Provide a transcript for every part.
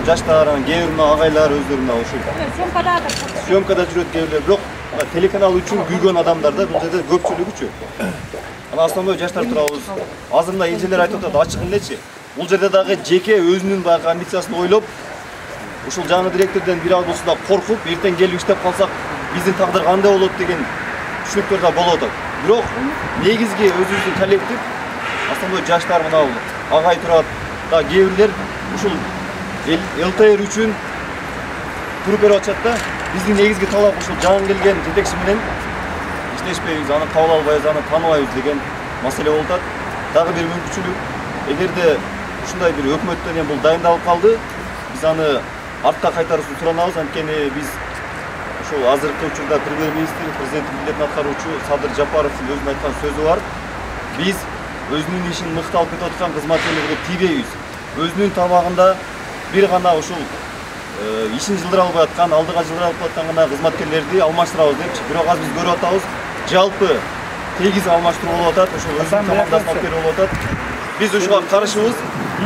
Жаштар, кээ бир агайлар өздөрүнө ошол съемкада жүрөт кээ бирлер, бирок телеканал үчүн күйгөн адамдар да бул жерде көпчүлүгүчү. Ана основной жаштар турабыз. Азыр мына эжелер айтып атат, ачык эмнечи? Бул жерде дагы жеке өзүнүн баягы амбициясын ойлоп, ушул жаңы директордон бир аз болсо да коркуп, эртең келип иштеп калсак, биздин тагдыр кандай болот деген түшүнүктөр да болуп атат. Бирок негизги өзүбүздүн коллектив, основной жаштар мына агай турат, да кээ бирлер ушул ЛТР үчүн туруп берип атышат да. Биздин негизги талап ушул жаңы келген жетекчи менен иштешпейбиз, аны кабыл албайбыз, аны тааныбайбыз деген маселе болуп атат. Дагы бир мүмкүнчүлүк, эгерде ушундай бир өкмөттөн эми бул дайындалып калды, биз аны артка кайтарууну суранабыз. Анткени биз ушул азыркы учурда премьер-министр, президенттин милдетин аткаруучу Садыр Жапаровдун өзүнүн айткан сөзү бар. Биз өзүнүн ишин мыкты алып кетип аткан кызматкерлерге тийбейбиз. Өзүнүн тамагында бир гана ушул ишин жылдыра албай аткан, алдыга жылдыра албай аткан гана кызматкерлерди алмаштырабыз депчи. Бирок азыр биз көрүп атабыз, жалпы тегиз алмаштыруу болуп атат, ошол өзүнүн командасын алып келип болуп атат. Биз ушуга каршыбыз.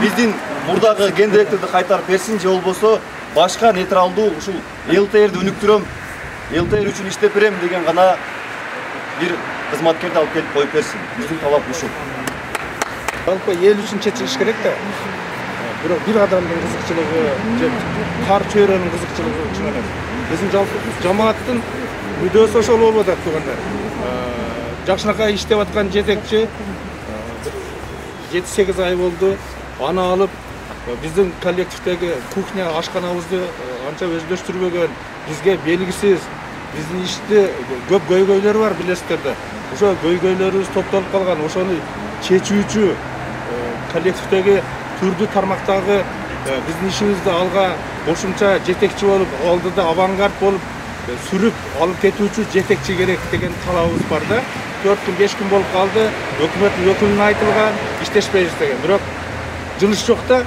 Биздин мурдагы ген директорду кайтарып берсин, же болбосо башка нейтралдуу ушул ЛТРди өнүктүрөм, ЛТР үчүн иштеп берем деген гана бир кызматкерди алып келип коюп берсин. Биздин талап ушул. Жалпы эл үчүн чечилиш керек да. Бирок бир адамдын кызыкчылыгы же кар чөйрөнүн кызыкчылыгы үчүн эмес. Биздин жалпы жамааттын мүдөөсү ошол болуп атат туугандар. Жакшынакай иштеп аткан жетекчи 7-8 ай болду. Аны алып биздин коллективдеги кухня ашканабызды анча өздөштүрбөгөн, бизге белгисиз, биздин ишти көп көйгөйлөр бар билесиздер да. Ошо көйгөйлөрүбүз топтолуп калган, ошону чечүүчү коллективдеги түрдүү тармактагы биздин ишибизди алга кошумча жетекчи болуп, алдыда авангард болуп сүрүп алып кетүүчү жетекчи керек деген талабыбыз бар да. 4 күн 5 күн болуп калды, өкмөттүн өкүлүнө айтылган, иштешпейбиз деген. Бирок жылыш жок да.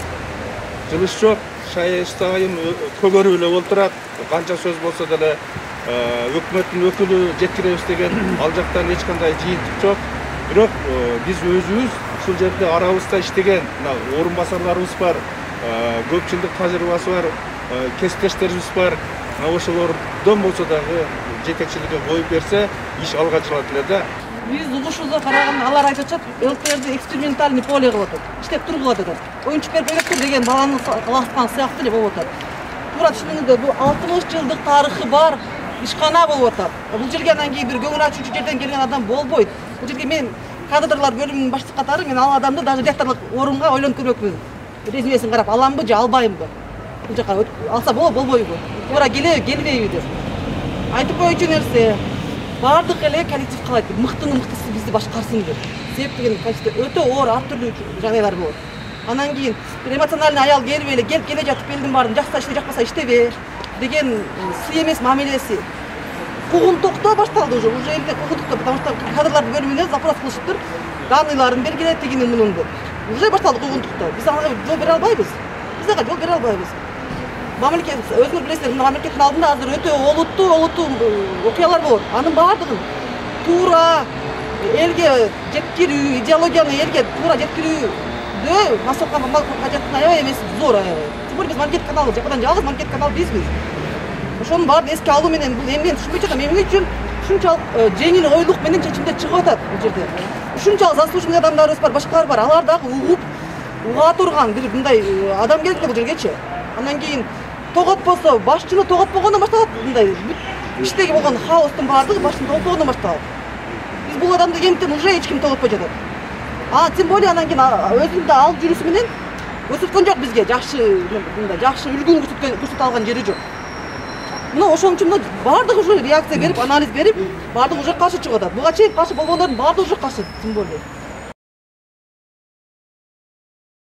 Жылыш жок, шайын көгөрүп эле олтурат. Канча сөз болсо деле өкмөттүн өкүлү жеткиребиз деген ал жактан эч кандай жыйынтык жок. Бирок биз өзүбүз ушул жерде арабызда иштеген орун басарларыбыз бар, көп жылдык тажрыйбасы бар, кесиптештерибиз бар. Ошолордон болсо дагы жетекчиликке коюп берсе, иш алга жылат эле да. Биз угушубузга караганда алар айтып атышат, ЛТРди экспериментальный поле кылып атат, иштеп тургулат атат. Оюнчук берип койгоптур деген баланы каласкан сыяктуу эле болуп атат. Туура түшүнүңүздөр, бул 60 жылдык тарыхы бар ишкана болуп атат. Бул жерге анан кийин бир көңүл ачуучу жерден келген адам болбойт. Бул жерге мен кадрлар бөлүмүнүн башчысы катары мен ал адамды даже ректорлук орунга ойлонуп көрмөкмүн. Резюмесин карап, аламбы же албаймбы? Бул жака алса болбойбу? Туура келеби, келбейби деп. Айтып коюучу нерсе, бардык эле коллектив калайт, мыктынын мыктысы бизди башкарсын деп. Себеп деген коллективде өтө оор, ар түрдүү жагдайлар болот. Анан кийин бир эмоциональный аял келип эле, келе жатып элдин баарын жакса иште, жакпаса иштебе деген сый эмес мамилеси. Куугунтуктоо башталды уже элде куугунтуктоо, потому что кадрлар бөлүмүнө запрос кылышыптыр. Данныйларын бергиле тигини мунун деп. Уже башталды куугунтуктоо. Биз ага жол бере албайбыз. Биз ага жол бере албайбыз. Мамлекет, өзүңөр билесиздер, мамлекеттин алдында азыр өтө олуттуу окуялар болот. Анын баардыгын туура элге жеткирүү, идеологияны элге туура жеткирүүдө Масокко кажеттин аябай эмеси зор аябай. Тем более биз мамлекет каналы, жападан жалгыз мамлекет канал бизбиз. Ошонун баарын эске алуу менен бул эмнени түшүнбөй жатам. Эмне үчүн ушунчалык жеңил ойлук менен чечимдер чыгып атат бул жерде. Ушунчалык заслуженный адамдарыбыз бар, башкалар бар. Алар дагы уга турган бир мындай адам керек бул жергечи. Андан кийин тоготпосо, башчыны тоготпогондон башталат мындай иштеги болгон хаостун баардыгы башчыны тоготпогондон башталат. Биз бул адамды эмтен уже эч ким тоготпой жатат. Тем более анан кийин өзүндө алып жүрүшү менен көрсөткөн жок бизге жакшы үлгү көрсөтө алган жери жок. Мына ошон үчүн баардыгы уже реакция берип, анализ берип, баардыгы уже каршы чыгып атат. Буга чейин каршы болгондордун баардыгы уже каршы, тем более.